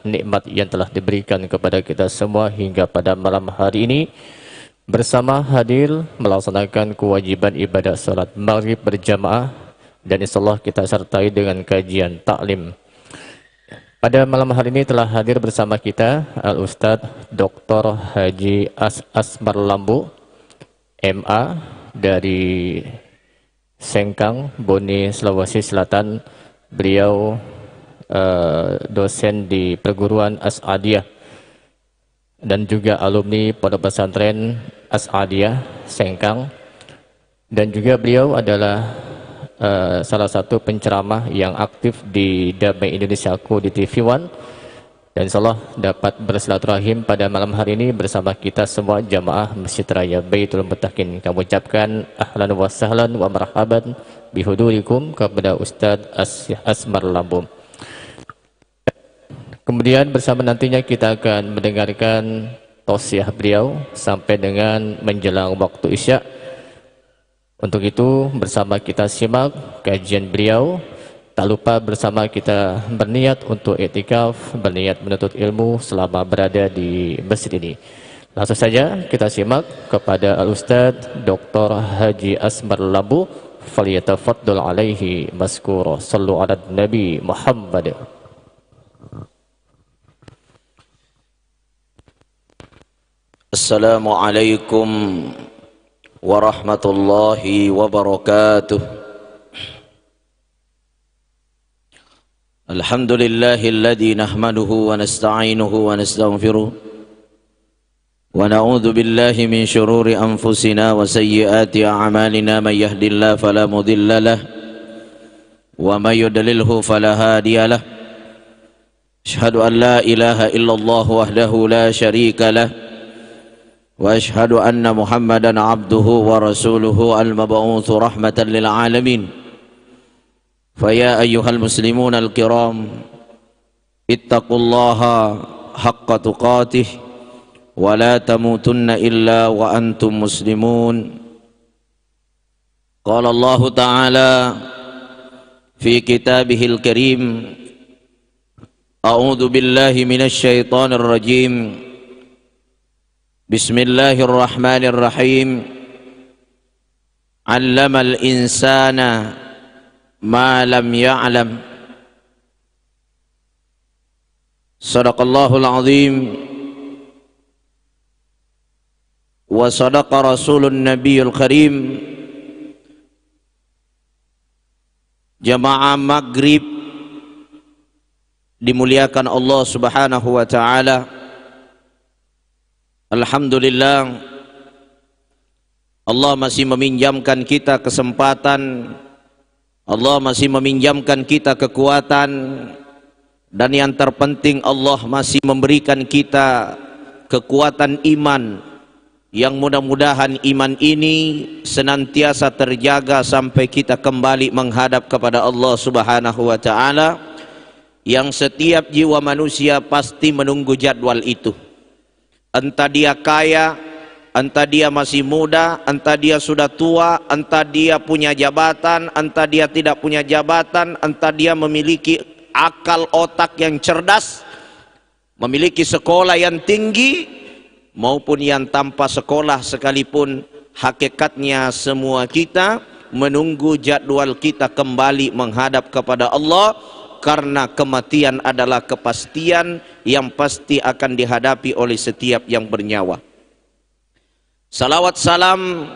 nikmat yang telah diberikan kepada kita semua hingga pada malam hari ini bersama hadir melaksanakan kewajiban ibadah salat maghrib berjamaah dan insyaallah kita sertai dengan kajian taklim. Pada malam hari ini telah hadir bersama kita Al-Ustadz Dr. Haji Asmar Lambu MA dari Sengkang, Bone, Sulawesi Selatan. Beliau dosen di perguruan As-Adiyah dan juga alumni Pondok Pesantren As-Adiyah Sengkang, dan juga beliau adalah salah satu penceramah yang aktif di Damai Indonesiaku di TV One, dan insyaallah dapat bersilaturahim pada malam hari ini bersama kita semua jamaah Masjid Raya Baitul Mutakin. Kami ucapkan ahlan wa sahlan wa marhaban bihudurikum kepada Ustadz Asmar Lambu. Kemudian bersama nantinya kita akan mendengarkan tausiah beliau sampai dengan menjelang waktu Isya. Untuk itu bersama kita simak kajian beliau. Tak lupa bersama kita berniat untuk iktikaf, berniat menuntut ilmu selama berada di masjid ini. Langsung saja kita simak kepada Al-Ustadz Dr. Haji Asmar Lambu. Falyatafaddal alaihi maskura. Sallu ala Nabi Muhammad. Assalamualaikum warahmatullahi wabarakatuh. Alhamdulillahilladzi nahmaduhu wa nasta'inuhu wa nastaghfiruh wa na'udzu billahi min shururi anfusina wa sayyiati a'malina, may yahdihillahu fala mudilla lahu wa may yudlilhu fala hadiya lahu. Asyhadu an la ilaha illallah wahdahu la syarika lahu wa ashhadu anna Muhammadan abduhu wa rasuluhu al-mab'utsu rahmatan lil alamin. Fa ya ayyuhal muslimun al-kiram, ittaqullaha haqqa tuqatih wa la tamutunna illa wa antum muslimun. Qala Allah ta'ala fi kitabihil karim, a'udzu billahi minasy syaithanir rajim. Bismillahirrahmanirrahim. Allamal insana ma lam ya'lam. Sadaqallahul azim wa sadaqa rasulun nabiyul karim. Jamaah maghrib dimuliakan Allah subhanahu wa ta'ala. Alhamdulillah, Allah masih meminjamkan kita kesempatan, Allah masih meminjamkan kita kekuatan, dan yang terpenting Allah masih memberikan kita kekuatan iman, yang mudah-mudahan iman ini senantiasa terjaga sampai kita kembali menghadap kepada Allah subhanahu wa ta'ala, yang setiap jiwa manusia pasti menunggu jadwal itu. Entah dia kaya, entah dia masih muda, entah dia sudah tua, entah dia punya jabatan, entah dia tidak punya jabatan, entah dia memiliki akal otak yang cerdas, memiliki sekolah yang tinggi, maupun yang tanpa sekolah sekalipun, hakikatnya semua kita menunggu jadwal kita kembali menghadap kepada Allah. Karena kematian adalah kepastian yang pasti akan dihadapi oleh setiap yang bernyawa. Salawat salam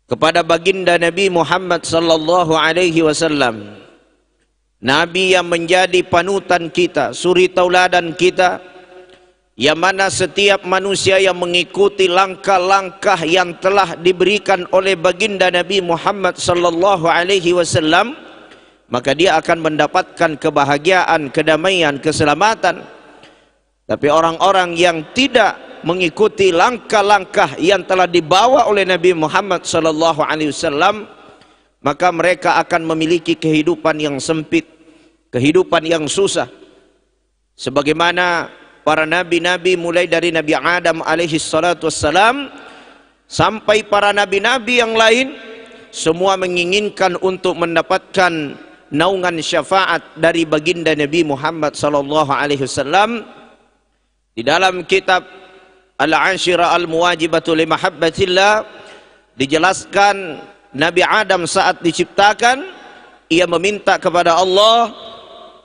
kepada baginda Nabi Muhammad sallallahu alaihi wasallam, Nabi yang menjadi panutan kita, suri tauladan kita, yang mana setiap manusia yang mengikuti langkah-langkah yang telah diberikan oleh baginda Nabi Muhammad sallallahu alaihi wasallam, maka dia akan mendapatkan kebahagiaan, kedamaian, keselamatan. Tapi orang-orang yang tidak mengikuti langkah-langkah yang telah dibawa oleh Nabi Muhammad sallallahu alaihi wasallam, maka mereka akan memiliki kehidupan yang sempit, kehidupan yang susah. Sebagaimana para nabi-nabi mulai dari Nabi Adam alaihi salatu wassalam sampai para nabi-nabi yang lain, semua menginginkan untuk mendapatkan naungan syafaat dari baginda Nabi Muhammad sallallahu alaihi wasallam. Di dalam kitab Al-Ashira Al-Muwajibatu li Mahabbatillah dijelaskan Nabi Adam saat diciptakan, ia meminta kepada Allah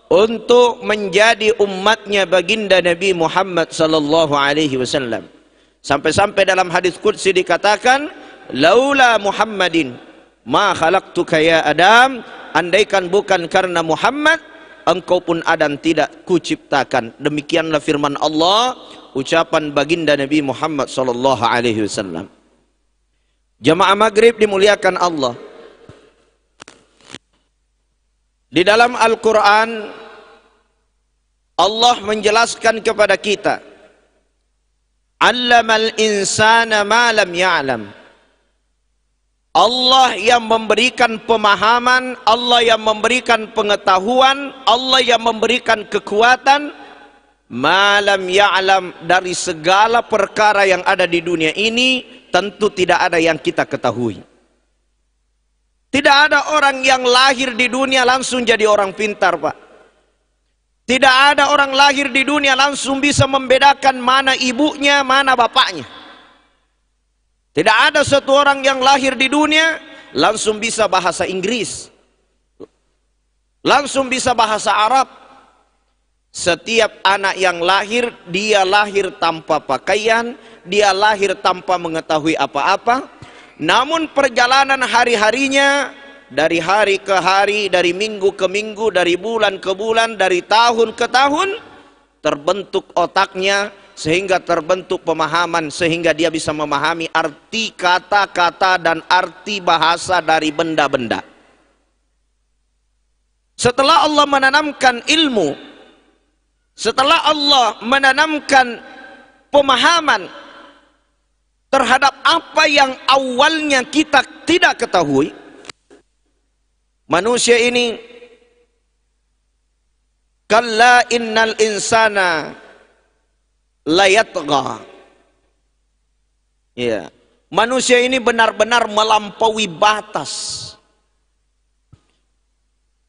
untuk menjadi umatnya baginda Nabi Muhammad sallallahu alaihi wasallam. Sampai-sampai dalam hadis qudsi dikatakan, laula Muhammadin ma khalaqtuka ya Adam, andaikan bukan karena Muhammad, engkau pun Adam tidak kuciptakan. Demikianlah firman Allah, ucapan baginda Nabi Muhammad sallallahu alaihi wasallam. Jamaah maghrib dimuliakan Allah. Di dalam Al-Quran Allah menjelaskan kepada kita, allamal insana ma lam ya'lam. Allah yang memberikan pemahaman, Allah yang memberikan pengetahuan, Allah yang memberikan kekuatan, ma lam ya'lam, dari segala perkara yang ada di dunia ini tentu tidak ada yang kita ketahui. Tidak ada orang yang lahir di dunia langsung jadi orang pintar, Pak. Tidak ada orang lahir di dunia langsung bisa membedakan mana ibunya, mana bapaknya. Tidak ada satu orang yang lahir di dunia langsung bisa bahasa Inggris, langsung bisa bahasa Arab. Setiap anak yang lahir, dia lahir tanpa pakaian, dia lahir tanpa mengetahui apa-apa. Namun perjalanan hari-harinya, dari hari ke hari, dari minggu ke minggu, dari bulan ke bulan, dari tahun ke tahun, terbentuk otaknya, sehingga terbentuk pemahaman, sehingga dia bisa memahami arti kata-kata dan arti bahasa dari benda-benda. Setelah Allah menanamkan ilmu, setelah Allah menanamkan pemahaman terhadap apa yang awalnya kita tidak ketahui, manusia ini, kalla innal insana layatgha. Ya, manusia ini benar-benar melampaui batas.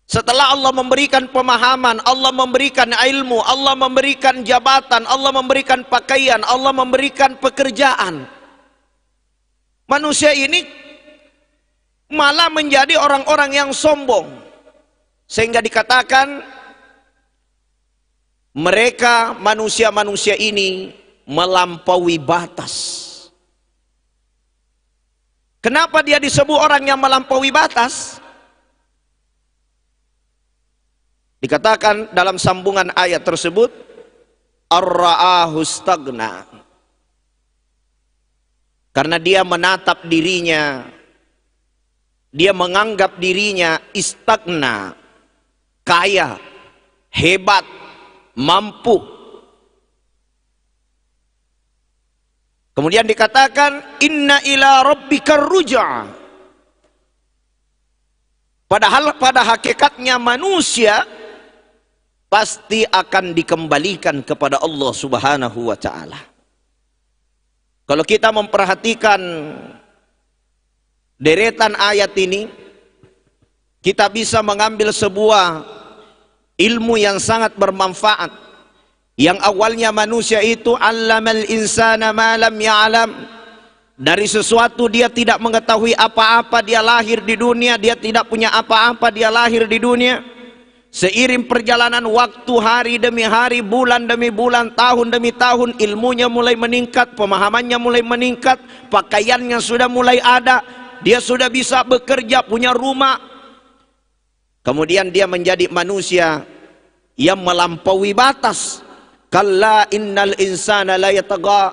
Setelah Allah memberikan pemahaman, Allah memberikan ilmu, Allah memberikan jabatan, Allah memberikan pakaian, Allah memberikan pekerjaan, manusia ini malah menjadi orang-orang yang sombong, sehingga dikatakan mereka manusia-manusia ini melampaui batas. Kenapa dia disebut orang yang melampaui batas? Dikatakan dalam sambungan ayat tersebut, ar-ra'ahu stagna, karena dia menatap dirinya, dia menganggap dirinya istagna, kaya, hebat, mampu. Kemudian dikatakan inna ila rabbikar ruj'a. Padahal pada hakikatnya manusia pasti akan dikembalikan kepada Allah Subhanahu wa taala. Kalau kita memperhatikan deretan ayat ini, kita bisa mengambil sebuah ilmu yang sangat bermanfaat. Yang awalnya manusia itu allamal insana ma lam ya'lam, dari sesuatu dia tidak mengetahui apa-apa, dia lahir di dunia, dia tidak punya apa-apa, dia lahir di dunia. Seiring perjalanan waktu, hari demi hari, bulan demi bulan, tahun demi tahun, ilmunya mulai meningkat, pemahamannya mulai meningkat, pakaiannya sudah mulai ada, dia sudah bisa bekerja, punya rumah. Kemudian dia menjadi manusia yang melampaui batas. Kalla innal insana la yatagha.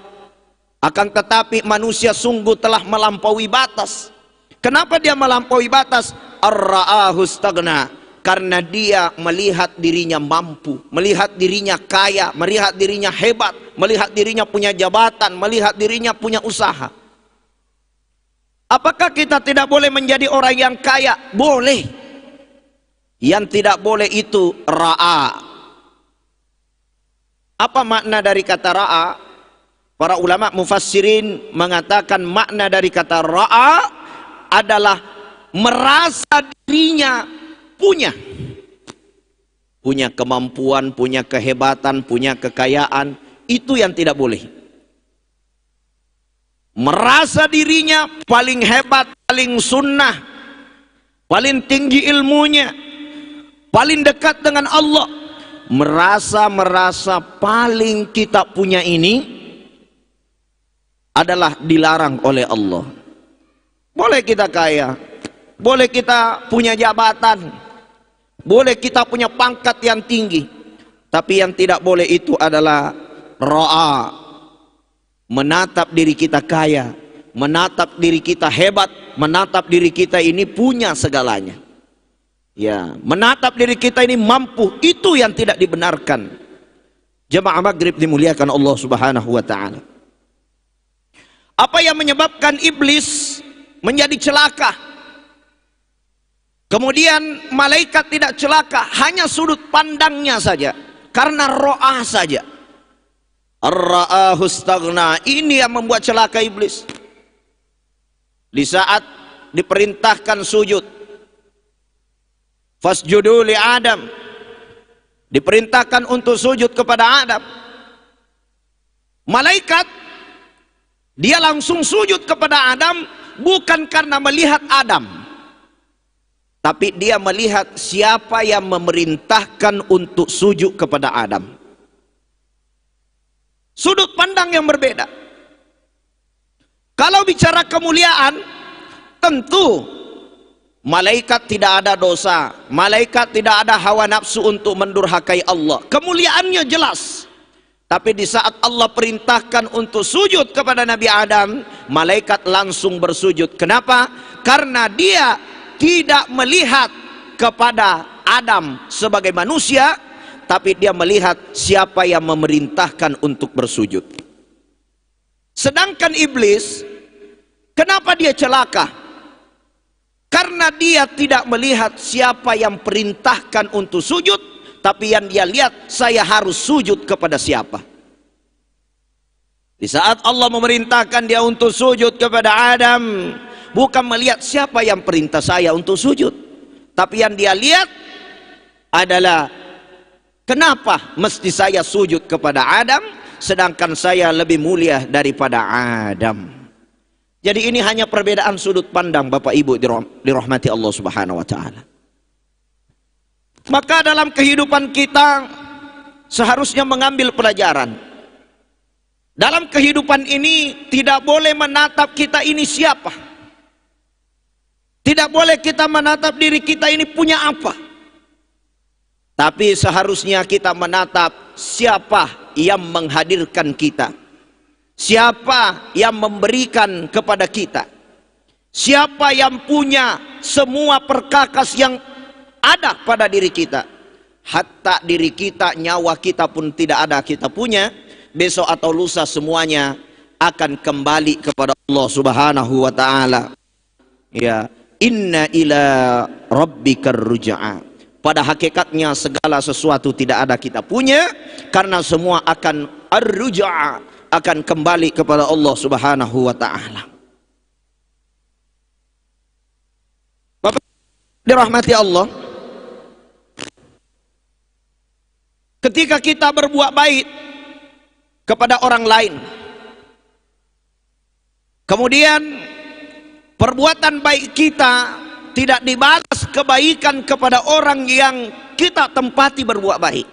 Akan tetapi manusia sungguh telah melampaui batas. Kenapa dia melampaui batas? Ar-ra'ahu stagna. Karena dia melihat dirinya mampu, melihat dirinya kaya, melihat dirinya hebat, melihat dirinya punya jabatan, melihat dirinya punya usaha. Apakah kita tidak boleh menjadi orang yang kaya? Boleh. Yang tidak boleh itu ra'a. Apa makna dari kata ra'a? Para ulama mufassirin mengatakan makna dari kata ra'a adalah merasa dirinya punya kemampuan, punya kehebatan, punya kekayaan, itu yang tidak boleh. Merasa dirinya paling hebat, paling sunnah, paling tinggi ilmunya, paling dekat dengan Allah, merasa paling kita punya ini adalah dilarang oleh Allah. Boleh kita kaya, boleh kita punya jabatan, boleh kita punya pangkat yang tinggi, tapi yang tidak boleh itu adalah ra'a, menatap diri kita kaya, menatap diri kita hebat, menatap diri kita ini punya segalanya. Ya, menatap diri kita ini mampu, itu yang tidak dibenarkan. Jemaah maghrib dimuliakan Allah Subhanahu wa taala. Apa yang menyebabkan iblis menjadi celaka? Kemudian malaikat tidak celaka, hanya sudut pandangnya saja, karena ro'ah saja. Ar-ra'ahu istaghna, ini yang membuat celaka iblis. Di saat diperintahkan sujud, fasjudu li Adam, diperintahkan untuk sujud kepada Adam, malaikat dia langsung sujud kepada Adam, bukan karena melihat Adam, tapi dia melihat siapa yang memerintahkan untuk sujud kepada Adam. Sudut pandang yang berbeda. Kalau bicara kemuliaan, tentu malaikat tidak ada dosa, malaikat tidak ada hawa nafsu untuk mendurhakai Allah. Kemuliaannya jelas. Tapi di saat Allah perintahkan untuk sujud kepada Nabi Adam, malaikat langsung bersujud. Kenapa? Karena dia tidak melihat kepada Adam sebagai manusia, tapi dia melihat siapa yang memerintahkan untuk bersujud. Sedangkan iblis, kenapa dia celaka? Karena dia tidak melihat siapa yang perintahkan untuk sujud, tapi yang dia lihat, saya harus sujud kepada siapa. Di saat Allah memerintahkan dia untuk sujud kepada Adam, bukan melihat siapa yang perintah saya untuk sujud, tapi yang dia lihat adalah kenapa mesti saya sujud kepada Adam, sedangkan saya lebih mulia daripada Adam. Jadi ini hanya perbedaan sudut pandang Bapak Ibu dirahmati Allah Subhanahu wa taala. Maka dalam kehidupan kita seharusnya mengambil pelajaran. Dalam kehidupan ini tidak boleh menatap kita ini siapa. Tidak boleh kita menatap diri kita ini punya apa. Tapi seharusnya kita menatap siapa yang menghadirkan kita, siapa yang memberikan kepada kita, siapa yang punya semua perkakas yang ada pada diri kita. Hatta diri kita, nyawa kita pun tidak ada kita punya, besok atau lusa semuanya akan kembali kepada Allah Subhanahu wa taala. Ya, inna ila rabbikar ruj'a. Pada hakikatnya segala sesuatu tidak ada kita punya, karena semua akan ar-ruj'a, akan kembali kepada Allah Subhanahu wa taala. Bapak dirahmati Allah, ketika kita berbuat baik kepada orang lain, kemudian perbuatan baik kita tidak dibalas kebaikan kepada orang yang kita tempati berbuat baik,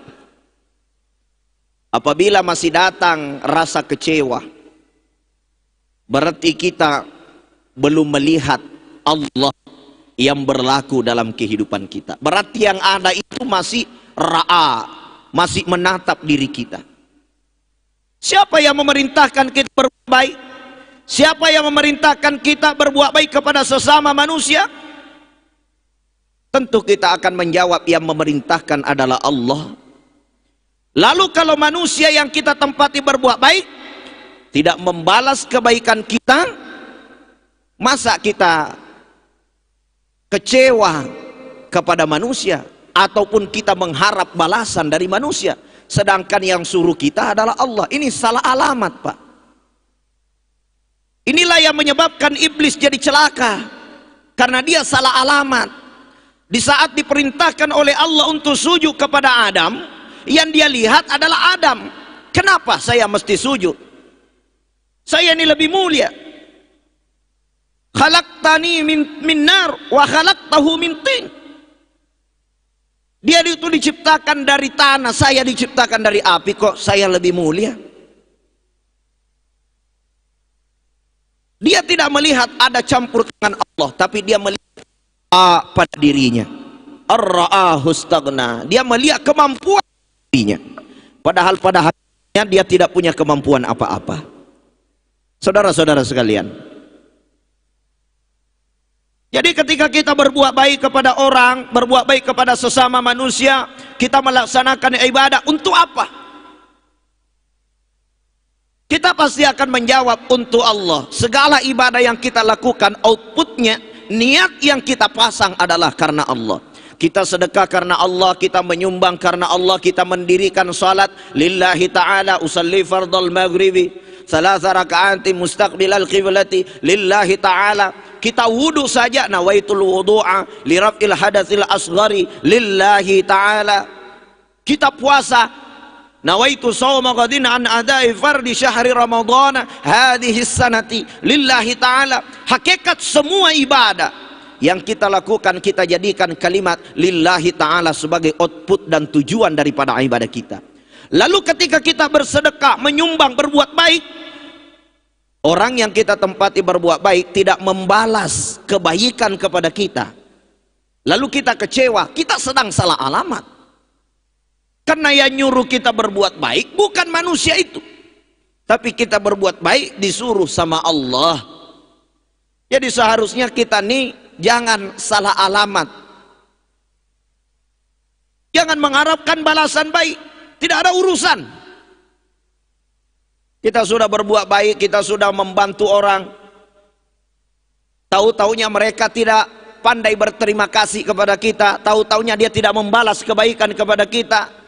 apabila masih datang rasa kecewa, berarti kita belum melihat Allah yang berlaku dalam kehidupan kita. Berarti yang ada itu masih ra'a, masih menatap diri kita. Siapa yang memerintahkan kita berbuat baik? Siapa yang memerintahkan kita berbuat baik kepada sesama manusia? Tentu kita akan menjawab yang memerintahkan adalah Allah. Lalu kalau manusia yang kita tempati berbuat baik tidak membalas kebaikan kita, masa kita kecewa kepada manusia ataupun kita mengharap balasan dari manusia, sedangkan yang suruh kita adalah Allah? Ini salah alamat, Pak. Inilah yang menyebabkan iblis jadi celaka, karena dia salah alamat. Di saat diperintahkan oleh Allah untuk sujud kepada Adam, yang dia lihat adalah Adam. Kenapa saya mesti sujud? Saya ini lebih mulia. Khalaqtani min nar wa khalaqtahu min tin. Dia itu diciptakan dari tanah, saya diciptakan dari api, kok saya lebih mulia? Dia tidak melihat ada campur tangan Allah, tapi dia melihat pada dirinya. Ar-ra'ahu istaghna. Dia melihat kemampuan dirinya. Padahal pada hakikatnya dia tidak punya kemampuan apa-apa. Saudara-saudara sekalian. Jadi ketika kita berbuat baik kepada orang, berbuat baik kepada sesama manusia, kita melaksanakan ibadah untuk apa? Kita pasti akan menjawab untuk Allah. Segala ibadah yang kita lakukan, outputnya, niat yang kita pasang adalah karena Allah. Kita sedekah karena Allah, kita menyumbang karena Allah, kita mendirikan salat lillahi ta'ala, usalli fardal maghribi thalatha raka'ati mustaqbilal qiblati lillahi ta'ala. Kita wudu saja, nawaitul wudu'a li raf'il hadatsil asghari lillahi ta'ala. Kita puasa, nawaitu shawma ghadin an adai fardi syahri ramadhana hadhihi sanati lillahi ta'ala. Hakikat semua ibadah yang kita lakukan, kita jadikan kalimat lillahi ta'ala sebagai output dan tujuan daripada ibadah kita. Lalu ketika kita bersedekah, menyumbang, berbuat baik, orang yang kita tempati berbuat baik tidak membalas kebaikan kepada kita, lalu kita kecewa, kita sedang salah alamat. Karena yang nyuruh kita berbuat baik bukan manusia itu, tapi kita berbuat baik disuruh sama Allah. Jadi seharusnya kita nih jangan salah alamat, jangan mengharapkan balasan baik, tidak ada urusan. Kita sudah berbuat baik, kita sudah membantu orang, tahu-taunya mereka tidak pandai berterima kasih kepada kita, tahu-taunya dia tidak membalas kebaikan kepada kita.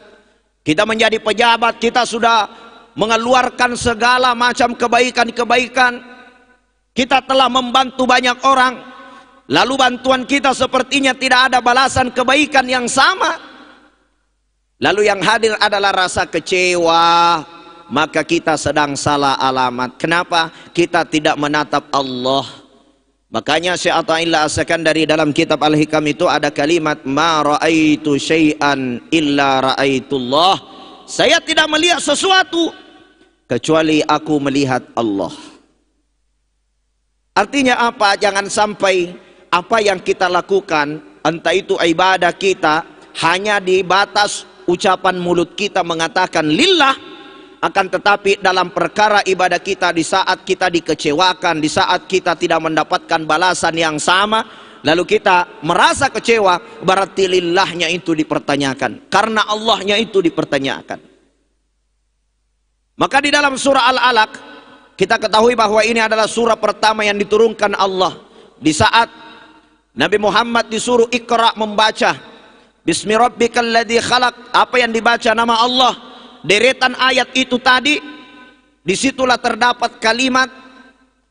Kita menjadi pejabat, kita sudah mengeluarkan segala macam kebaikan-kebaikan, kita telah membantu banyak orang, lalu bantuan kita sepertinya tidak ada balasan kebaikan yang sama. Lalu yang hadir adalah rasa kecewa, maka kita sedang salah alamat. Kenapa? Kita tidak menatap Allah. Makanya Syekh Athaillah As-Sakandari dalam kitab Al-Hikam itu ada kalimat ma ra'aitu syai'an illa ra'aitullah. Saya tidak melihat sesuatu kecuali aku melihat Allah. Artinya apa? Jangan sampai apa yang kita lakukan, entah itu ibadah kita, hanya di batas ucapan mulut kita mengatakan lillah, akan tetapi dalam perkara ibadah kita, di saat kita dikecewakan, di saat kita tidak mendapatkan balasan yang sama, lalu kita merasa kecewa, berarti lillahnya itu dipertanyakan, karena Allahnya itu dipertanyakan. Maka di dalam surah Al-Alaq kita ketahui bahwa ini adalah surah pertama yang diturunkan Allah. Di saat Nabi Muhammad disuruh Iqra, membaca Bismi rabbikal ladzi khalaq, apa yang dibaca? Nama Allah. Deretan ayat itu tadi, disitulah terdapat kalimat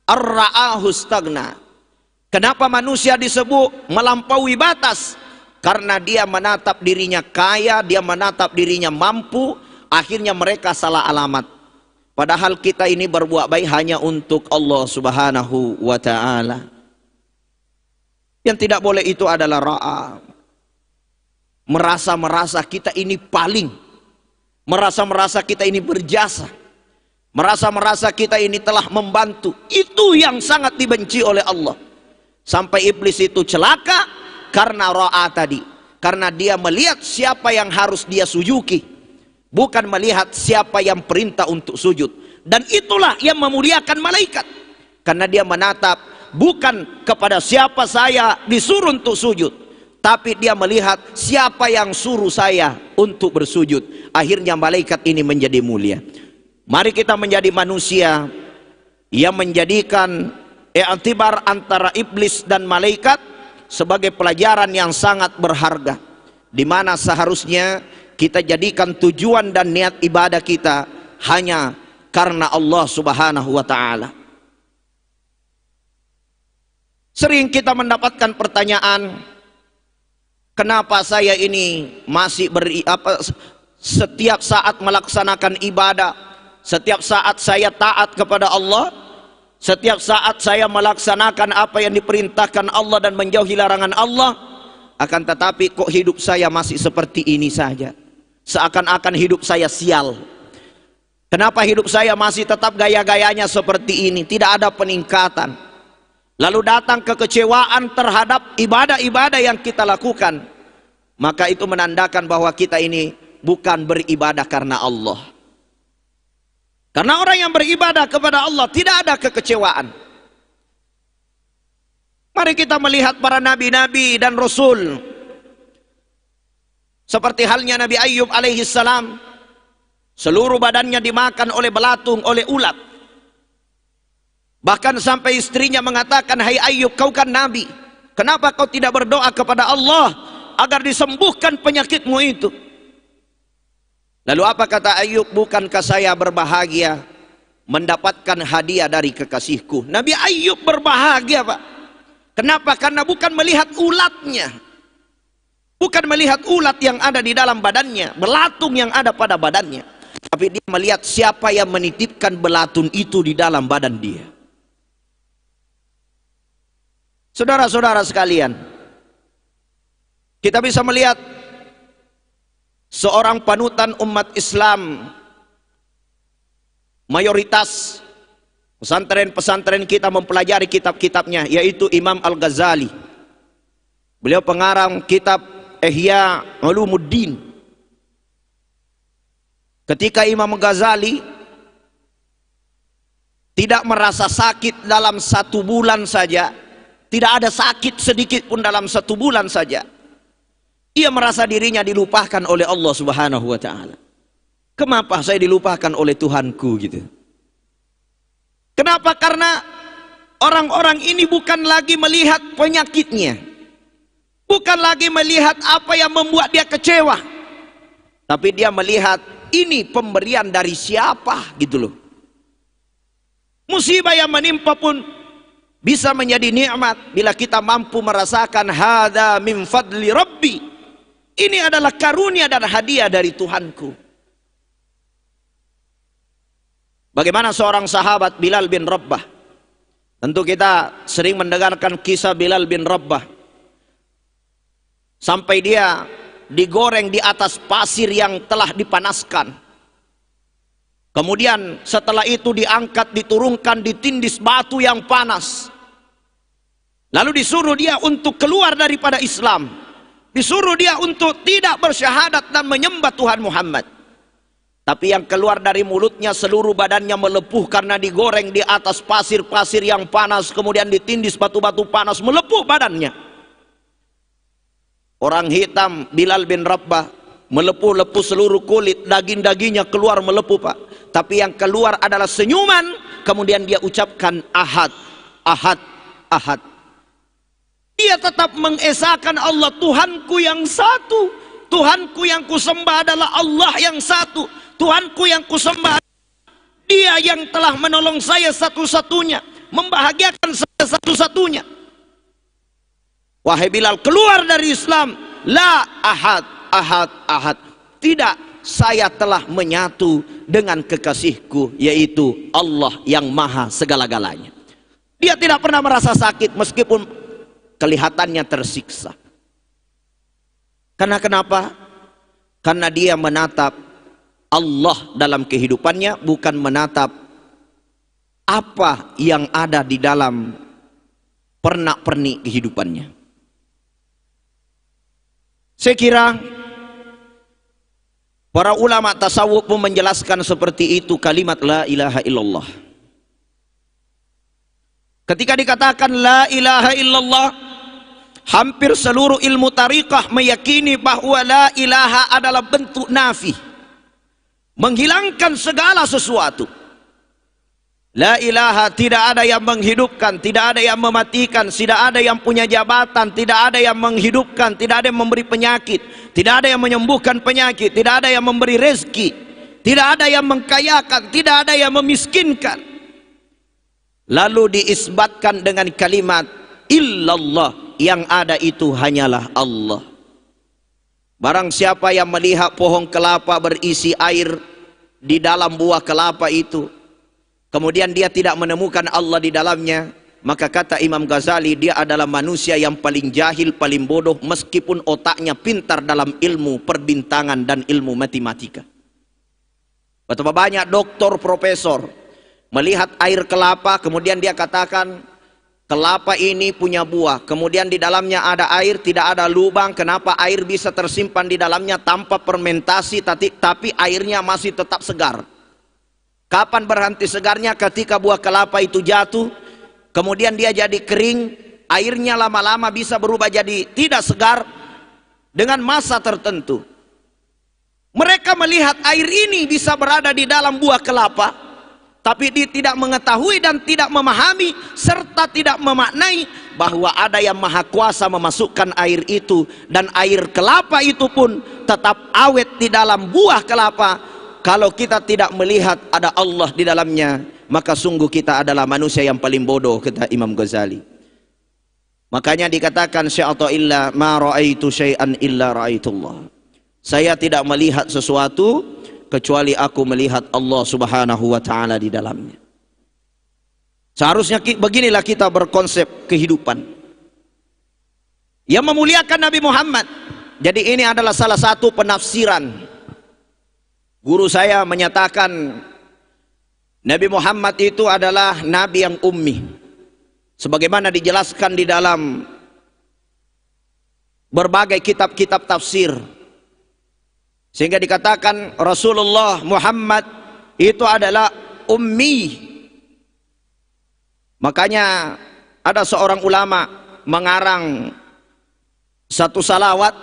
ar-ra'ahu istaghna. Kenapa manusia disebut melampaui batas? Karena dia menatap dirinya kaya, dia menatap dirinya mampu, akhirnya mereka salah alamat. Padahal kita ini berbuat baik hanya untuk Allah Subhanahu wa ta'ala. Yang tidak boleh itu adalah ra'a. Merasa-merasa kita ini paling, merasa-merasa kita ini berjasa, merasa-merasa kita ini telah membantu. Itu yang sangat dibenci oleh Allah. Sampai iblis itu celaka karena ra'a tadi. Karena dia melihat siapa yang harus dia sujuki, bukan melihat siapa yang perintah untuk sujud. Dan itulah yang memuliakan malaikat, karena dia menatap bukan kepada siapa saya disuruh untuk sujud, tapi dia melihat siapa yang suruh saya untuk bersujud. Akhirnya malaikat ini menjadi mulia. Mari kita menjadi manusia yang menjadikan i'tibar antara iblis dan malaikat sebagai pelajaran yang sangat berharga, di mana seharusnya kita jadikan tujuan dan niat ibadah kita hanya karena Allah Subhanahu wa ta'ala. Sering kita mendapatkan pertanyaan, Kenapa saya ini masih setiap saat melaksanakan ibadah, setiap saat saya taat kepada Allah, setiap saat saya melaksanakan apa yang diperintahkan Allah dan menjauhi larangan Allah, akan tetapi kok hidup saya masih seperti ini saja, seakan-akan hidup saya sial. Kenapa hidup saya masih tetap gaya-gayanya seperti ini, tidak ada peningkatan? Lalu datang kekecewaan terhadap ibadah-ibadah yang kita lakukan, maka itu menandakan bahwa kita ini bukan beribadah karena Allah. Karena orang yang beribadah kepada Allah tidak ada kekecewaan. Mari kita melihat para nabi-nabi dan rasul. Seperti halnya Nabi Ayyub alaihi salam, seluruh badannya dimakan oleh belatung, oleh ulat. Bahkan sampai istrinya mengatakan, "Hai Ayyub, kau kan nabi, kenapa kau tidak berdoa kepada Allah agar disembuhkan penyakitmu itu?" Lalu apa kata Ayyub? "Bukankah saya berbahagia mendapatkan hadiah dari kekasihku?" Nabi Ayyub berbahagia, Pak. Kenapa? Karena bukan melihat ulatnya, bukan melihat ulat yang ada di dalam badannya, belatung yang ada pada badannya, tapi dia melihat siapa yang menitipkan belatung itu di dalam badan dia. Saudara-saudara sekalian, kita bisa melihat seorang panutan umat Islam, mayoritas pesantren-pesantren kita mempelajari kitab-kitabnya, yaitu Imam Al-Ghazali. Beliau pengarang kitab Ihya Ulumuddin. Ketika Imam Ghazali tidak merasa sakit dalam 1 bulan saja, tidak ada sakit sedikit pun dalam 1 bulan saja, ia merasa dirinya dilupakan oleh Allah Subhanahu wa ta'ala. Kenapa saya dilupakan oleh Tuhanku gitu? Kenapa? Karena orang-orang ini bukan lagi melihat penyakitnya, bukan lagi melihat apa yang membuat dia kecewa, tapi dia melihat ini pemberian dari siapa gitu loh. Musibah yang menimpa pun bisa menjadi nikmat bila kita mampu merasakan hadza min fadli rabbi, ini adalah karunia dan hadiah dari Tuhanku. Bagaimana seorang sahabat Bilal bin Rabbah? Tentu kita sering mendengarkan kisah Bilal bin Rabbah. Sampai dia digoreng di atas pasir yang telah dipanaskan. Kemudian setelah itu diangkat, diturunkan, ditindis batu yang panas. Lalu disuruh dia untuk keluar daripada Islam. Disuruh dia untuk tidak bersyahadat dan menyembah Tuhan Muhammad. Tapi yang keluar dari mulutnya, seluruh badannya melepuh karena digoreng di atas pasir-pasir yang panas. Kemudian ditindis batu-batu panas, melepuh badannya. Orang hitam Bilal bin Rabbah, melepuh-lepuh seluruh kulit, daging-dagingnya keluar melepuh, Pak. Tapi yang keluar adalah senyuman. Kemudian dia ucapkan ahad, ahad, ahad. Dia tetap mengesahkan Allah, Tuhanku yang satu, Tuhanku yang kusembah adalah Allah yang satu, Tuhanku yang kusembah, Dia yang telah menolong saya satu-satunya, membahagiakan saya satu-satunya. Wahai Bilal, keluar dari Islam. La ahad, ahad, ahad. Tidak, saya telah menyatu dengan kekasihku, yaitu Allah yang maha segala-galanya. Dia tidak pernah merasa sakit meskipun kelihatannya tersiksa. Karena kenapa? Karena dia menatap Allah dalam kehidupannya, bukan menatap apa yang ada di dalam pernak-pernik kehidupannya. Saya kira para ulama tasawuf pun menjelaskan seperti itu kalimat la ilaha illallah. Ketika dikatakan la ilaha illallah, hampir seluruh ilmu tariqah meyakini bahwa la ilaha adalah bentuk nafi, menghilangkan segala sesuatu. La ilaha, tidak ada yang menghidupkan, tidak ada yang mematikan, tidak ada yang punya jabatan, tidak ada yang menghidupkan, tidak ada yang memberi penyakit, tidak ada yang menyembuhkan penyakit, tidak ada yang memberi rezeki, tidak ada yang mengkayakan, tidak ada yang memiskinkan. Lalu diisbatkan dengan kalimat illallah, yang ada itu hanyalah Allah. Barang siapa yang melihat pohon kelapa berisi air di dalam buah kelapa itu, kemudian dia tidak menemukan Allah di dalamnya, maka kata Imam Ghazali, dia adalah manusia yang paling jahil, paling bodoh, meskipun otaknya pintar dalam ilmu perbintangan dan ilmu matematika. Betapa banyak doktor, profesor melihat air kelapa, kemudian dia katakan kelapa ini punya buah, kemudian di dalamnya ada air, tidak ada lubang. Kenapa air bisa tersimpan di dalamnya tanpa fermentasi, tapi airnya masih tetap segar? Kapan berhenti segarnya? Ketika buah kelapa itu jatuh, kemudian dia jadi kering, airnya lama-lama bisa berubah jadi tidak segar dengan masa tertentu. Mereka melihat air ini bisa berada di dalam buah kelapa, tapi dia tidak mengetahui dan tidak memahami serta tidak memaknai bahwa ada yang maha kuasa memasukkan air itu, dan air kelapa itu pun tetap awet di dalam buah kelapa. Kalau kita tidak melihat ada Allah di dalamnya, maka sungguh kita adalah manusia yang paling bodoh, kata Imam Ghazali. Makanya dikatakan syai'ata ma ra'aitu syai'an illa ra'aitullah. Saya tidak melihat sesuatu kecuali aku melihat Allah Subhanahu wa ta'ala di dalamnya. Seharusnya beginilah kita berkonsep kehidupan yang memuliakan Nabi Muhammad. Jadi ini adalah salah satu penafsiran. Guru saya menyatakan Nabi Muhammad itu adalah Nabi yang ummi, sebagaimana dijelaskan di dalam berbagai kitab-kitab tafsir. Sehingga dikatakan Rasulullah Muhammad itu adalah ummi. Makanya ada seorang ulama mengarang satu salawat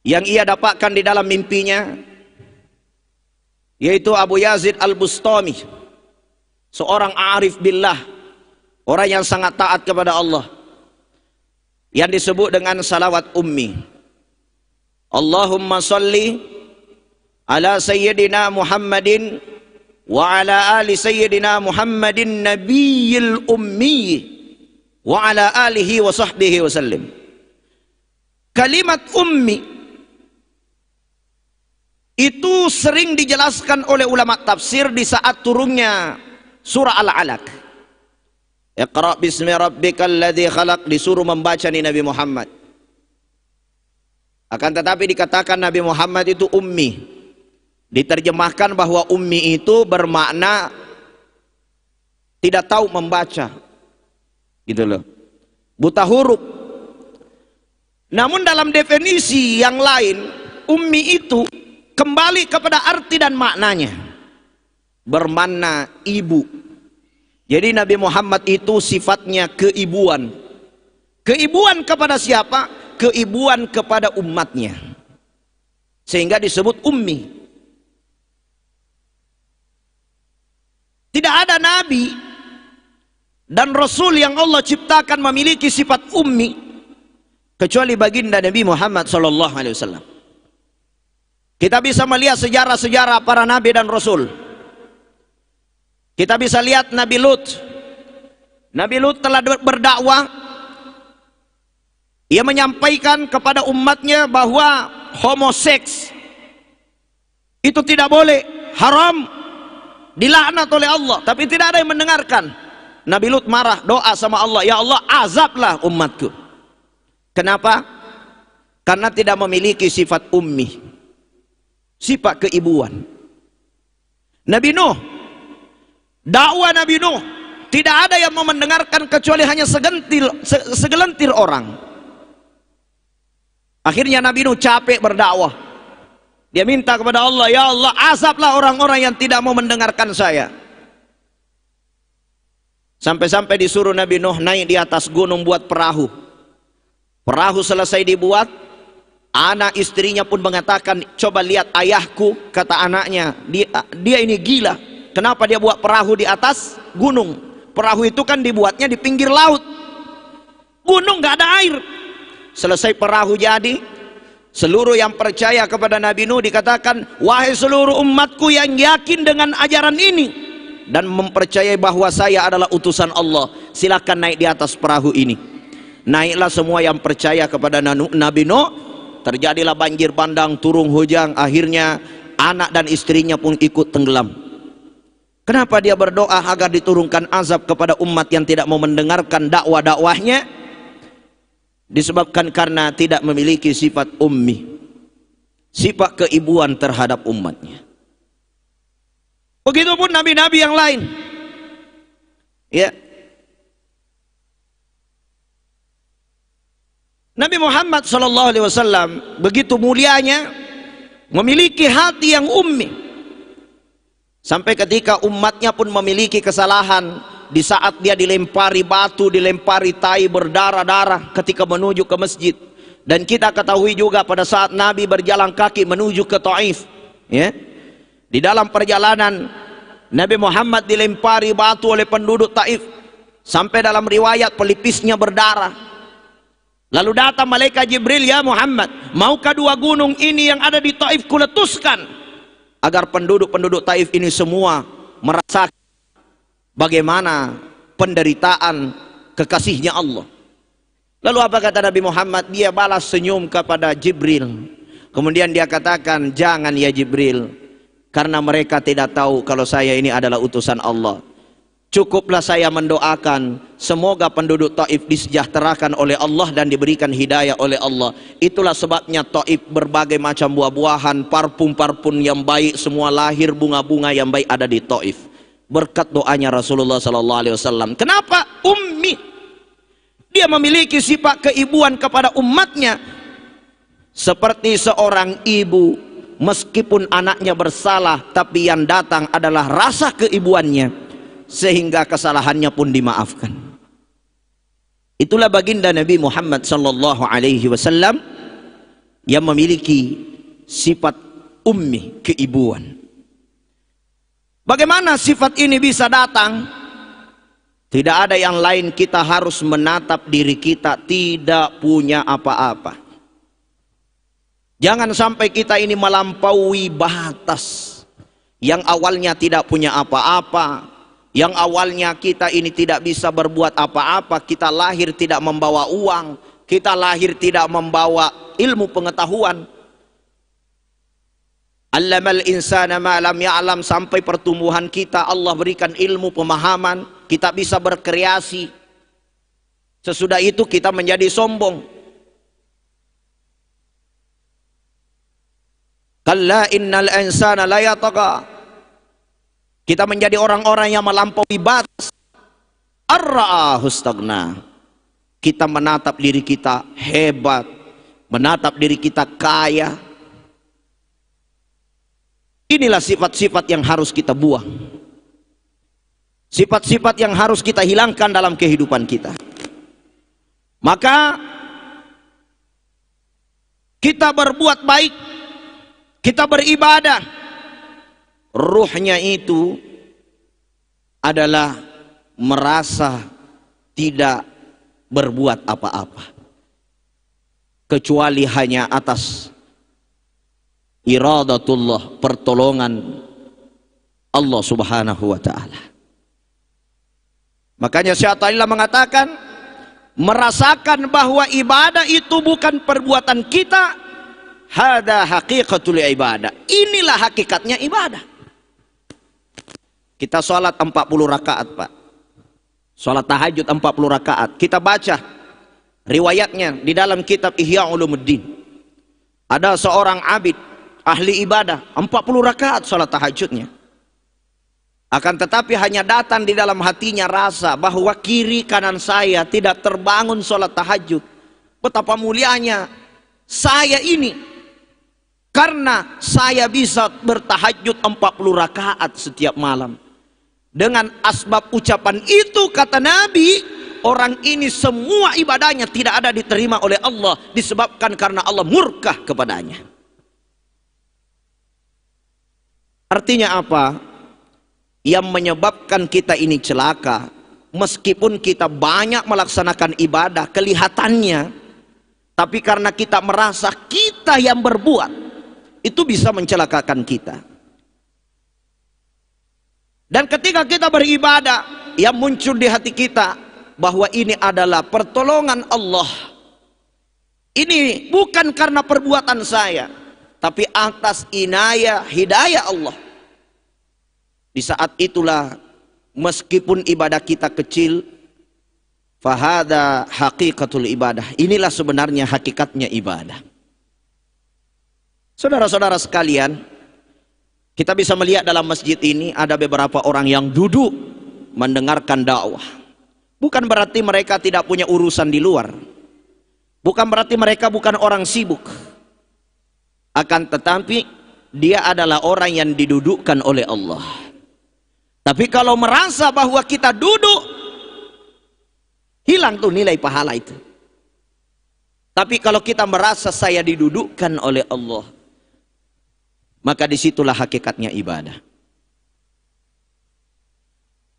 yang ia dapatkan di dalam mimpinya, yaitu Abu Yazid Al-Bustami, seorang arif billah, orang yang sangat taat kepada Allah, yang disebut dengan salawat ummi. Allahumma salli ala sayyidina Muhammadin wa ala ali sayyidina Muhammadin nabiyil ummi wa ala alihi wa sahbihi wa sallim. Kalimat ummi itu sering dijelaskan oleh ulama tafsir di saat turunnya surah Al-Alaq. Iqra bismi rabbikal ladzi khalaq, disuruh membaca nih Nabi Muhammad. Akan tetapi dikatakan Nabi Muhammad itu ummi. Diterjemahkan bahwa ummi itu bermakna tidak tahu membaca, gitu loh, buta huruf. Namun dalam definisi yang lain, ummi itu kembali kepada arti dan maknanya, bermakna ibu. Jadi Nabi Muhammad itu sifatnya keibuan. Keibuan kepada siapa? Keibuan kepada umatnya, sehingga disebut ummi. Tidak ada nabi dan rasul yang Allah ciptakan memiliki sifat ummi kecuali baginda Nabi Muhammad SAW. Kita bisa melihat sejarah-sejarah para nabi dan rasul. Kita bisa lihat Nabi Lut. Nabi Lut telah berdakwah. Ia menyampaikan kepada umatnya bahwa homoseks itu tidak boleh, haram, dilaknat oleh Allah. Tapi tidak ada yang mendengarkan. Nabi Lut marah, doa sama Allah, ya Allah azablah umatku. Kenapa? Karena tidak memiliki sifat ummi, sifat keibuan. Nabi Nuh, dakwah Nabi Nuh, tidak ada yang mau mendengarkan kecuali hanya segelintir orang. Akhirnya Nabi Nuh capek berdakwah. Dia minta kepada Allah, ya Allah azablah orang-orang yang tidak mau mendengarkan saya. Sampai-sampai disuruh Nabi Nuh naik di atas gunung buat perahu. Perahu selesai dibuat, anak istrinya pun mengatakan, coba lihat ayahku, kata anaknya, dia ini gila. Kenapa dia buat perahu di atas gunung? Perahu itu kan dibuatnya di pinggir laut. Gunung nggak ada air. Selesai perahu jadi, seluruh yang percaya kepada Nabi Nuh dikatakan, wahai seluruh umatku yang yakin dengan ajaran ini dan mempercayai bahwa saya adalah utusan Allah, silakan naik di atas perahu ini. Naiklah semua yang percaya kepada Nabi Nuh, terjadilah banjir bandang, turun hujan, akhirnya anak dan istrinya pun ikut tenggelam. Kenapa dia berdoa agar diturunkan azab kepada umat yang tidak mau mendengarkan dakwah-dakwahnya? Disebabkan karena tidak memiliki sifat ummi, sifat keibuan terhadap umatnya. Begitupun nabi-nabi yang lain. Ya. Nabi Muhammad SAW begitu mulianya, memiliki hati yang ummi. Sampai ketika umatnya pun memiliki kesalahan, di saat dia dilempari batu, dilempari tai berdarah-darah ketika menuju ke masjid. Dan kita ketahui juga pada saat Nabi berjalan kaki menuju ke Taif, ya, di dalam perjalanan Nabi Muhammad dilempari batu oleh penduduk Taif, sampai dalam riwayat pelipisnya berdarah. Lalu datang malaikat Jibril, ya Muhammad, maukah dua gunung ini yang ada di Taif kuletuskan, agar penduduk-penduduk Taif ini semua merasakan bagaimana penderitaan kekasihnya Allah. Lalu apa kata Nabi Muhammad? Dia balas senyum kepada Jibril. Kemudian dia katakan, jangan ya Jibril, karena mereka tidak tahu kalau saya ini adalah utusan Allah. Cukuplah saya mendoakan semoga penduduk Taif disejahterakan oleh Allah dan diberikan hidayah oleh Allah. Itulah sebabnya Taif berbagai macam buah-buahan, parfum-parfum yang baik semua lahir, bunga-bunga yang baik ada di Taif, berkat doanya Rasulullah SAW. Kenapa? Ummi. Dia memiliki sifat keibuan kepada umatnya, seperti seorang ibu, meskipun anaknya bersalah, tapi yang datang adalah rasa keibuannya, sehingga kesalahannya pun dimaafkan. Itulah baginda Nabi Muhammad SAW yang memiliki sifat ummi, keibuan. Bagaimana sifat ini bisa datang? Tidak ada yang lain, kita harus menatap diri kita tidak punya apa-apa. Jangan sampai kita ini melampaui batas. Yang awalnya tidak punya apa-apa, yang awalnya kita ini tidak bisa berbuat apa-apa, kita lahir tidak membawa uang, kita lahir tidak membawa ilmu pengetahuan. Allamal insana ma lam ya'lam, sampai pertumbuhan kita Allah berikan ilmu pemahaman, kita bisa berkreasi. Sesudah itu kita menjadi sombong. Kalla innal insana la yatagha, kita menjadi orang-orang yang melampaui batas. Ar-ra'ahu istaghna, kita menatap diri kita hebat, menatap diri kita kaya. Inilah sifat-sifat yang harus kita buang, sifat-sifat yang harus kita hilangkan dalam kehidupan kita. Maka kita berbuat baik, kita beribadah, ruhnya itu adalah merasa tidak berbuat apa-apa kecuali hanya atas iradatullah, pertolongan Allah Subhanahu wa ta'ala. Makanya Syaitanillah mengatakan, merasakan bahwa ibadah itu bukan perbuatan kita, hada haqiqatul ibadah, inilah hakikatnya ibadah. Kita sholat 40 rakaat Pak, sholat tahajud 40 rakaat, kita baca riwayatnya di dalam kitab Ihya Ulumuddin. Ada seorang abid ahli ibadah 40 rakaat sholat tahajudnya, akan tetapi hanya datang di dalam hatinya rasa bahwa kiri kanan saya tidak terbangun sholat tahajud. Betapa mulianya saya ini karena saya bisa bertahajud 40 rakaat setiap malam. Dengan asbab ucapan itu, kata Nabi, orang ini semua ibadahnya tidak ada diterima oleh Allah, disebabkan karena Allah murka kepadanya. Artinya apa? Yang menyebabkan kita ini celaka, meskipun kita banyak melaksanakan ibadah kelihatannya, tapi karena kita merasa kita yang berbuat, itu bisa mencelakakan kita. Dan ketika kita beribadah, yang muncul di hati kita bahwa ini adalah pertolongan Allah. Ini bukan karena perbuatan saya, tapi atas inayah hidayah Allah. Di saat itulah meskipun ibadah kita kecil, fahada haqiqatul ibadah. Inilah sebenarnya hakikatnya ibadah. Saudara-saudara sekalian, kita bisa melihat dalam masjid ini ada beberapa orang yang duduk mendengarkan dakwah. Bukan berarti mereka tidak punya urusan di luar. Bukan berarti mereka bukan orang sibuk. Akan tetapi dia adalah orang yang didudukkan oleh Allah. Tapi kalau merasa bahwa kita duduk, hilang tuh nilai pahala itu. Tapi kalau kita merasa saya didudukkan oleh Allah, maka disitulah hakikatnya ibadah.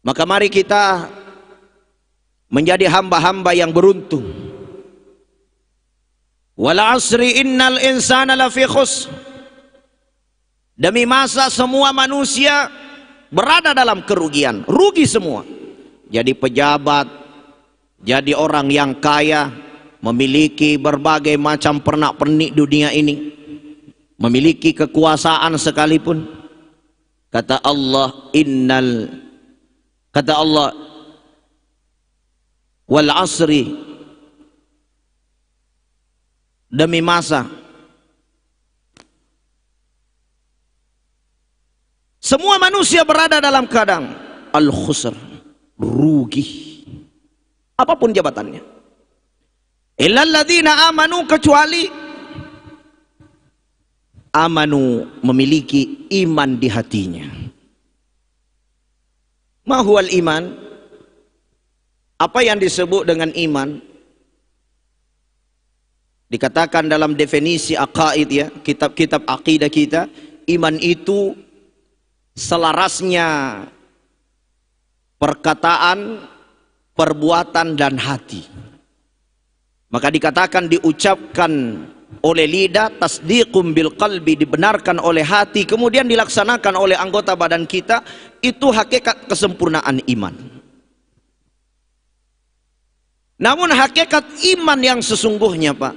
Maka mari kita menjadi hamba-hamba yang beruntung. Wal asri innal insana lafi khusr. Demi masa semua manusia berada dalam kerugian, rugi semua. Jadi pejabat, jadi orang yang kaya, memiliki berbagai macam pernak-pernik dunia ini, memiliki kekuasaan sekalipun, kata Allah wal asri, demi masa semua manusia berada dalam keadaan al-khusr, rugi apapun jabatannya, illal ladzina amanu, kecuali amanu, memiliki iman di hatinya. Ma huwal iman? Apa yang disebut dengan iman? Dikatakan dalam definisi aqaid, ya, kitab-kitab akidah kita, iman itu selarasnya perkataan, perbuatan dan hati. Maka dikatakan diucapkan oleh lidah, tasdiqum bil qalbi, dibenarkan oleh hati, kemudian dilaksanakan oleh anggota badan kita. Itu hakikat kesempurnaan iman. Namun hakikat iman yang sesungguhnya, Pak,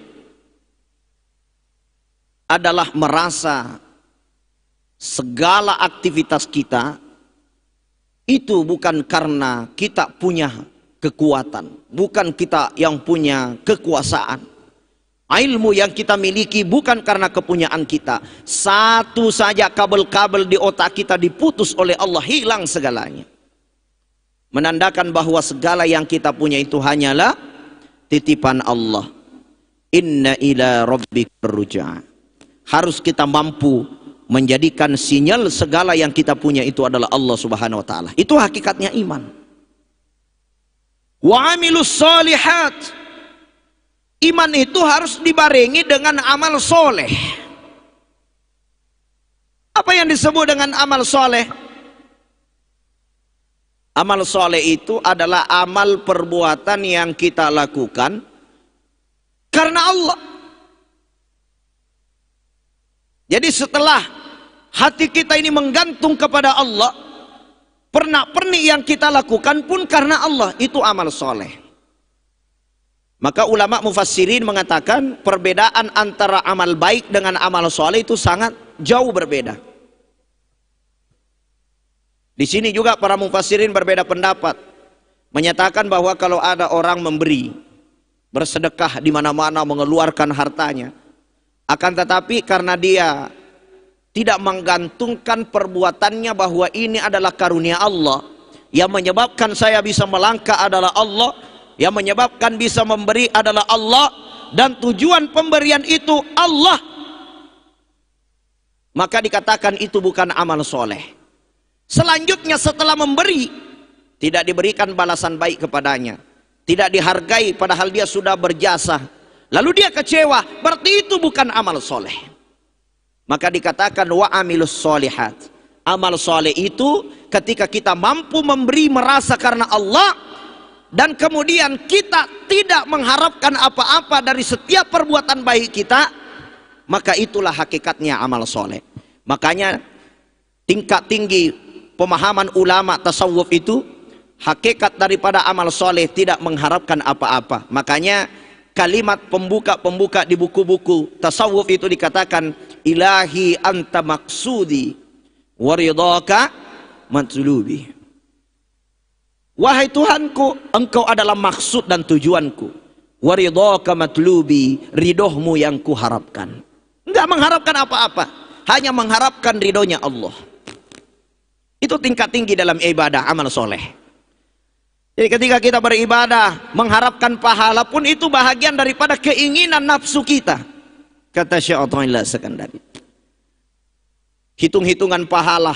adalah merasa segala aktivitas kita itu bukan karena kita punya kekuatan, bukan kita yang punya kekuasaan. Ilmu yang kita miliki bukan karena kepunyaan kita. Satu saja kabel-kabel di otak kita diputus oleh Allah, hilang segalanya. Menandakan bahwa segala yang kita punya itu hanyalah titipan Allah. Inna ila rabbika ruj'a. Harus kita mampu menjadikan sinyal segala yang kita punya itu adalah Allah Subhanahu wa taala. Itu hakikatnya iman. Wa amilus solihat. Iman itu harus dibarengi dengan amal soleh. Apa yang disebut dengan amal soleh? Amal soleh itu adalah amal perbuatan yang kita lakukan karena Allah. Jadi setelah hati kita ini menggantung kepada Allah, pernak-pernik yang kita lakukan pun karena Allah, itu amal soleh. Maka ulama mufassirin mengatakan perbedaan antara amal baik dengan amal soleh itu sangat jauh berbeda. Di sini juga para mufassirin berbeda pendapat, menyatakan bahwa kalau ada orang memberi, bersedekah di mana-mana, mengeluarkan hartanya, akan tetapi karena dia tidak menggantungkan perbuatannya bahwa ini adalah karunia Allah, yang menyebabkan saya bisa melangkah adalah Allah, yang menyebabkan bisa memberi adalah Allah, dan tujuan pemberian itu Allah, maka dikatakan itu bukan amal soleh. Selanjutnya setelah memberi, tidak diberikan balasan baik kepadanya, tidak dihargai padahal dia sudah berjasa, lalu dia kecewa, berarti itu bukan amal soleh. Maka dikatakan wa amilus solihat. Amal soleh itu ketika kita mampu memberi merasa karena Allah, dan kemudian kita tidak mengharapkan apa-apa dari setiap perbuatan baik kita, maka itulah hakikatnya amal soleh. Makanya tingkat tinggi pemahaman ulama tasawuf itu hakikat daripada amal soleh tidak mengharapkan apa-apa. Makanya kalimat pembuka-pembuka di buku-buku tasawuf itu dikatakan, ilahi anta maksudi waridhaka matlubi. Wahai Tuhanku, engkau adalah maksud dan tujuanku. Waridhaka matlubi, ridhomu yang kuharapkan. Enggak mengharapkan apa-apa, hanya mengharapkan ridhonya Allah. Itu tingkat tinggi dalam ibadah amal soleh. Jadi ketika kita beribadah mengharapkan pahala pun itu bahagian daripada keinginan nafsu kita. Kata Syekh Athaillah Sekandari, hitung-hitungan pahala.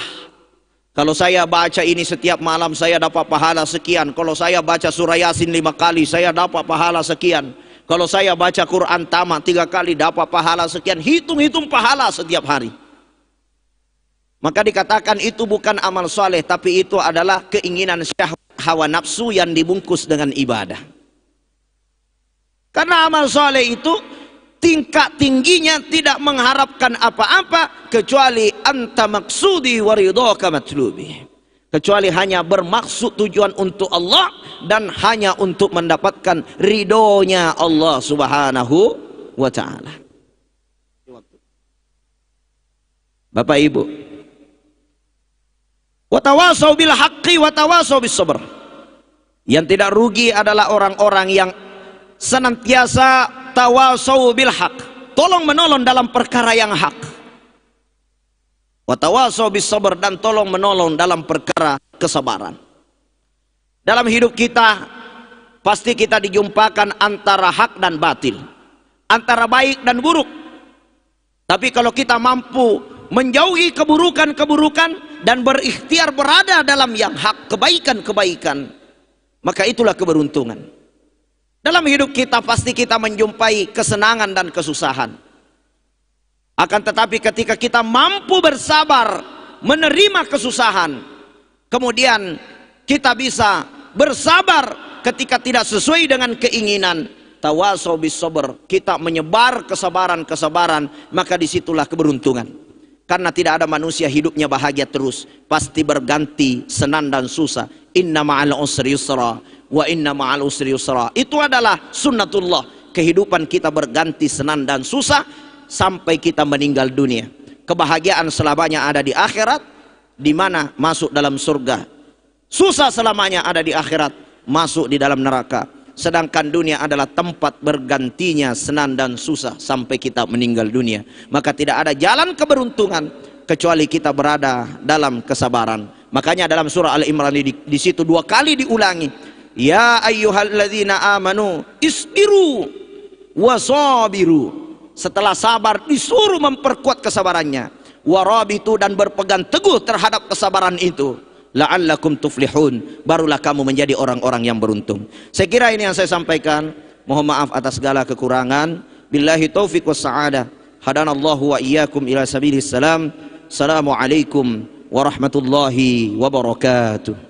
Kalau saya baca ini setiap malam saya dapat pahala sekian. Kalau saya baca surah Yasin 5 kali saya dapat pahala sekian. Kalau saya baca Quran tamat 3 kali dapat pahala sekian. Hitung-hitung pahala setiap hari. Maka dikatakan itu bukan amal soleh, tapi itu adalah keinginan syahwat hawa nafsu yang dibungkus dengan ibadah. Karena amal soleh itu tingkat tingginya tidak mengharapkan apa-apa kecuali anta maksudi waridhaka matlubi. Kecuali hanya bermaksud tujuan untuk Allah dan hanya untuk mendapatkan ridhonya Allah Subhanahu wa ta'ala. Bapak Ibu, watawasau bil haqqi watawasau bis sabr. Yang tidak rugi adalah orang-orang yang senantiasa tawasau bil haq, tolong menolong dalam perkara yang hak. Watawasau bis sabr, dan tolong menolong dalam perkara kesabaran. Dalam hidup kita pasti kita dijumpakan antara hak dan batil, antara baik dan buruk. Tapi kalau kita mampu menjauhi keburukan-keburukan dan berikhtiar berada dalam yang hak, kebaikan-kebaikan, maka itulah keberuntungan. Dalam hidup kita pasti kita menjumpai kesenangan dan kesusahan. Akan tetapi ketika kita mampu bersabar menerima kesusahan, kemudian kita bisa bersabar ketika tidak sesuai dengan keinginan, tawasau bis sabr, kita menyebar kesabaran-kesabaran, maka disitulah keberuntungan. Karena tidak ada manusia hidupnya bahagia terus, pasti berganti senang dan susah. Inna ma'al usri yusra wa inna ma'al usri yusra. Itu adalah sunnatullah. Kehidupan kita berganti senang dan susah sampai kita meninggal dunia. Kebahagiaan selamanya ada di akhirat, di mana masuk dalam surga. Susah selamanya ada di akhirat, masuk di dalam neraka. Sedangkan dunia adalah tempat bergantinya senang dan susah sampai kita meninggal dunia. Maka tidak ada jalan keberuntungan kecuali kita berada dalam kesabaran. Makanya dalam surah Al-Imran di situ 2 kali diulangi, ya ayyuhalladzina amanu isbiru wasabiru. Setelah sabar disuruh memperkuat kesabarannya, warabitu, dan berpegang teguh terhadap kesabaran itu, la'allakum tuflihun, barulah kamu menjadi orang-orang yang beruntung. Saya kira ini yang saya sampaikan. Mohon maaf atas segala kekurangan. Billahi taufiq was sa'adah. Hadanallahu wa iyyakum ila sabilis salam. Assalamualaikum warahmatullahi wabarakatuh.